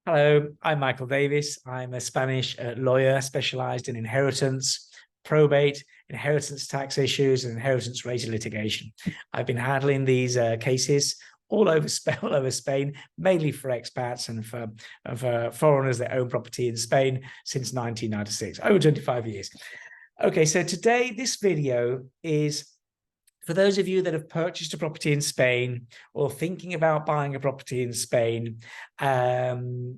Hello, I'm Michael Davis. I'm a Spanish lawyer specialized in inheritance, probate, inheritance tax issues, and inheritance-related litigation. I've been handling these cases all over Spain, mainly for expats and for foreigners that own property in Spain since 1996, over 25 years. Okay, so today this video is for those of you that have purchased a property in Spain or thinking about buying a property in Spain to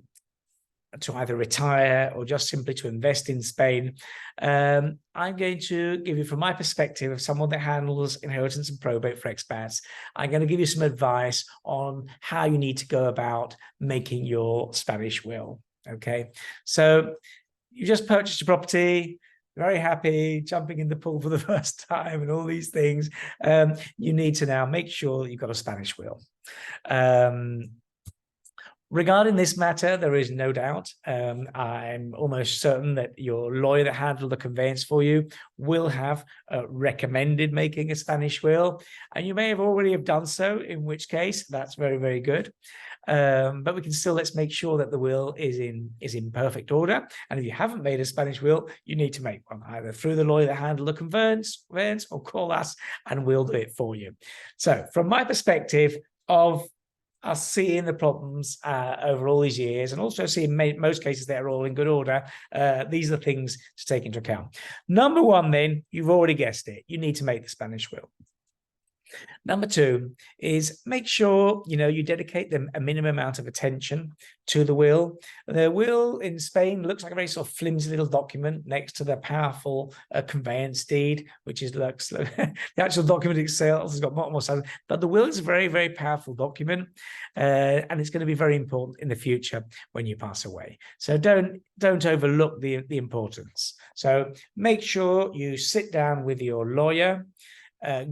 either retire or just simply to invest in Spain. I'm going to give you, from my perspective of someone that handles inheritance and probate for expats, I'm going to give you some advice on how you need to go about making your Spanish will. Okay, so you just purchased a property, very happy, jumping in the pool for the first time and all these things. You need to now make sure that you've got a Spanish will. Regarding this matter, there is no doubt. I'm almost certain that your lawyer that handled the conveyance for you will have recommended making a Spanish will, and you may have already have done so, in which case that's very, very good. But we can still, let's make sure that the will is in perfect order. And if you haven't made a Spanish will, you need to make one, either through the lawyer that handled the conveyance or call us and we'll do it for you. So from my perspective of us seeing the problems over all these years, and also seeing most cases that are all in good order, these are things to take into account. Number one, then, you've already guessed it, you need to make the Spanish will. Number two is make sure you dedicate them a minimum amount of attention to the will. The will in Spain looks like a very sort of flimsy little document next to the powerful conveyance deed, which is the actual document itself has got more size. But the will is a very, very powerful document, and it's going to be very important in the future when you pass away. So don't overlook the importance. So make sure you sit down with your lawyer.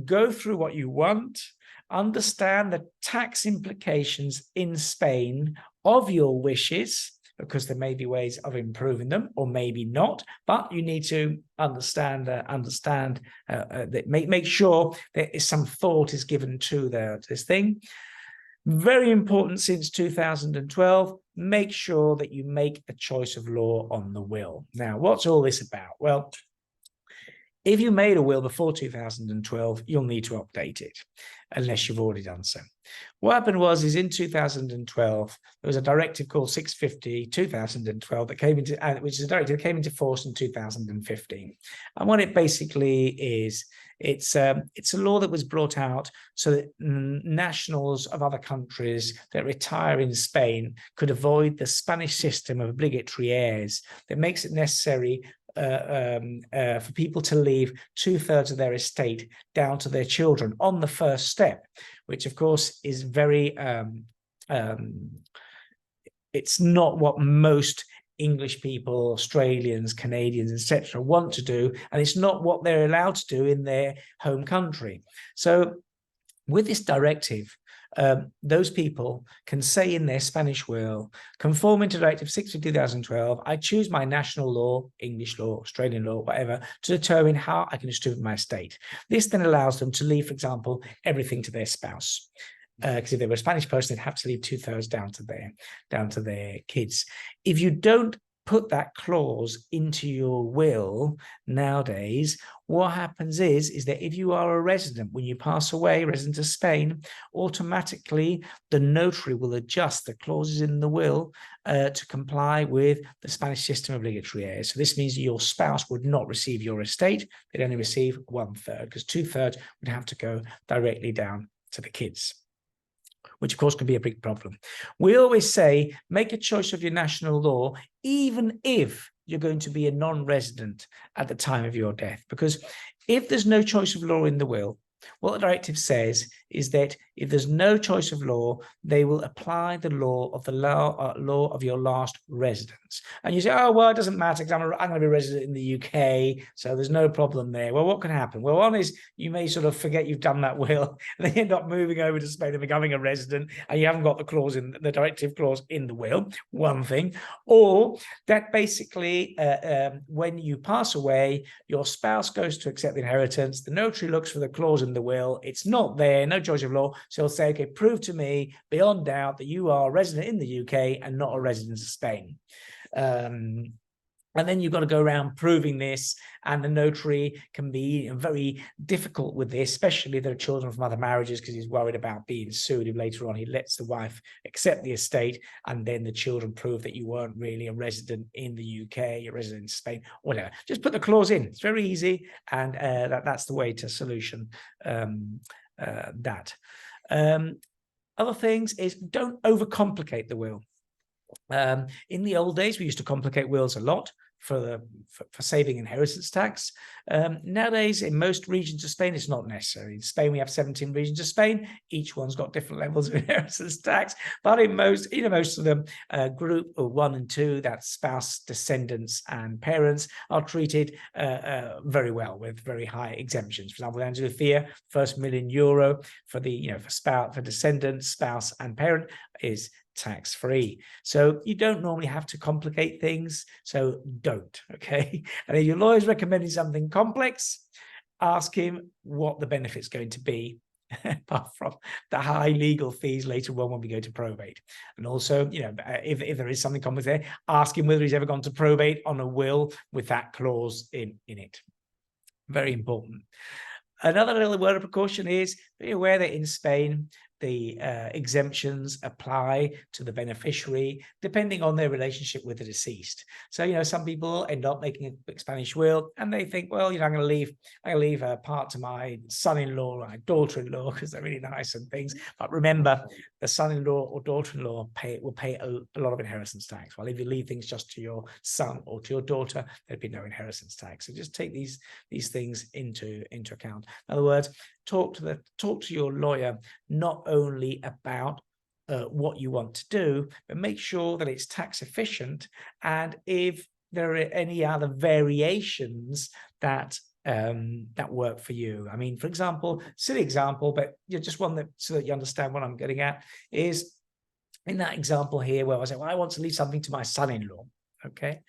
Go through what you want, understand the tax implications in Spain of your wishes, because there may be ways of improving them or maybe not, but you need to understand that make sure that some thought is given to this thing. Very important since 2012, make sure that you make a choice of law on the will. Now, what's all this about? Well, if you made a will before 2012, you'll need to update it, unless you've already done so. What happened is in 2012, there was a directive called 650/2012 that came into, which is a directive that came into force in 2015. And what it basically is, it's a law that was brought out so that nationals of other countries that retire in Spain could avoid the Spanish system of obligatory heirs that makes it necessary for people to leave 2/3 of their estate down to their children on the first step, which of course is very, it's not what most English people, Australians, Canadians, etc. want to do, and it's not what they're allowed to do in their home country. So with this directive, those people can say in their Spanish will, conforming to Directive 650/2012, I choose my national law, English law, Australian law, whatever, to determine how I can distribute my estate. This then allows them to leave, for example, everything to their spouse. Because if they were a Spanish person, they'd have to leave 2/3 down to their kids. If you don't put that clause into your will nowadays, what happens is that if you are a resident, when you pass away, resident of Spain, automatically the notary will adjust the clauses in the will to comply with the Spanish system of obligatory heirs. So this means your spouse would not receive your estate, they'd only receive 1/3, because 2/3 would have to go directly down to the kids, which of course can be a big problem. We always say, make a choice of your national law, even if you're going to be a non-resident at the time of your death. Because if there's no choice of law in the will, what the directive says is that if there's no choice of law, they will apply the law of your last residence. And you say, oh, well, it doesn't matter because I'm going to be a resident in the UK, so there's no problem there. Well, what can happen? Well, one is you may sort of forget you've done that will, and then you end up moving over to Spain and becoming a resident, and you haven't got the clause in the directive clause in the will, one thing. Or that basically, when you pass away, your spouse goes to accept the inheritance, the notary looks for the clause him the will. It's not there, no choice of law. So he'll say, okay, prove to me beyond doubt that you are a resident in the UK and not a resident of Spain. And then you've got to go around proving this, and the notary can be very difficult with this, especially if there are children from other marriages, because he's worried about being sued if later on he lets the wife accept the estate, and then the children prove that you weren't really a resident in the UK, you're a resident in Spain, whatever. Just put the clause in. It's very easy, and that's the way to solution that. Other things is don't overcomplicate the will. In the old days, we used to complicate wills a lot for saving inheritance tax. Nowadays, in most regions of Spain, it's not necessary. In Spain, we have 17 regions of Spain. Each one's got different levels of inheritance tax. But in most of them, group 1 and 2, that's spouse, descendants, and parents, are treated very well with very high exemptions. For example, Andalusia, first €1 million for the for descendants, spouse, and parent is tax-free. So you don't normally have to complicate things, so don't, okay? And if your lawyer's recommending something complex, ask him what the benefit's going to be, apart from the high legal fees later on when we go to probate. And also, if there is something complex there, ask him whether he's ever gone to probate on a will with that clause in it. Very important. Another little word of precaution is be aware that in Spain, the exemptions apply to the beneficiary depending on their relationship with the deceased. So, some people end up making a big Spanish will and they think, well, I'm going to leave a part to my son-in-law or my daughter-in-law because they're really nice and things. But remember, the son-in-law or daughter-in-law will pay a lot of inheritance tax. While if you leave things just to your son or to your daughter, there'd be no inheritance tax. So just take these things into account. In other words, talk to your lawyer not only about what you want to do, but make sure that it's tax efficient, and if there are any other variations that work for you. I mean, for example, silly example, but just one that so that you understand what I'm getting at is in that example here where I say, well, I want to leave something to my son-in-law. Okay.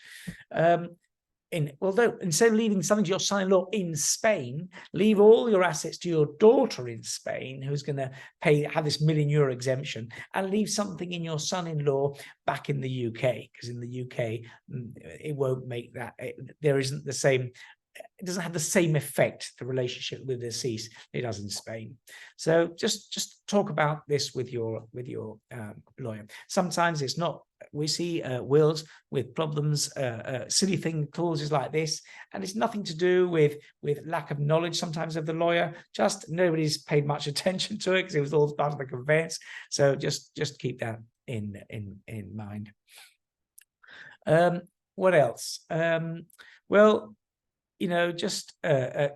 Instead of leaving something to your son-in-law in Spain, leave all your assets to your daughter in Spain, who's going to have this €1 million exemption, and leave something in your son-in-law back in the UK, because in the UK it won't make that. There isn't the same. It doesn't have the same effect, the relationship with the deceased, it does in Spain. So just talk about this with your lawyer. Sometimes it's not. We see wills with problems, silly clauses like this, and it's nothing to do with lack of knowledge sometimes of the lawyer. Just nobody's paid much attention to it because it was all part of the conveyance. So just keep that in mind. What else? Well, just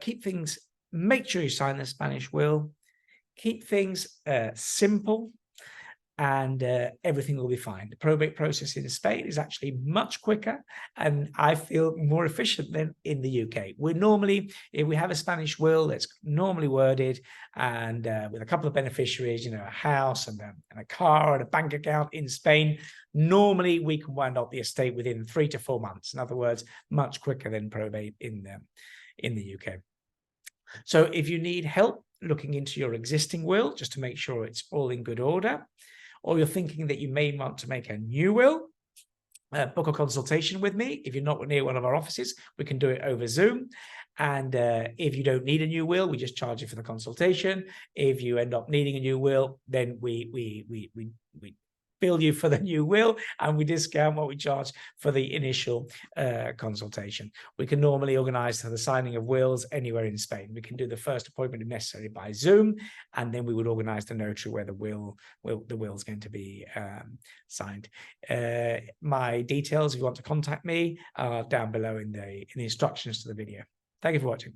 keep things. Make sure you sign the Spanish will. Keep things simple. And everything will be fine. The probate process in Spain is actually much quicker and I feel more efficient than in the UK. We're normally, if we have a Spanish will that's normally worded and with a couple of beneficiaries, a house and a car and a bank account in Spain, normally we can wind up the estate within 3 to 4 months. In other words, much quicker than probate in the UK. So if you need help looking into your existing will, just to make sure it's all in good order, or you're thinking that you may want to make a new will, book a consultation with me. If you're not near one of our offices, we can do it over Zoom. And if you don't need a new will, we just charge you for the consultation. If you end up needing a new will, then we bill you for the new will and we discount what we charge for the initial consultation. We can normally organize the signing of wills anywhere in Spain. We can do the first appointment if necessary by Zoom, and then we would organize the notary where the will is going to be signed. My details, if you want to contact me, are down below in the instructions to the video. Thank you for watching.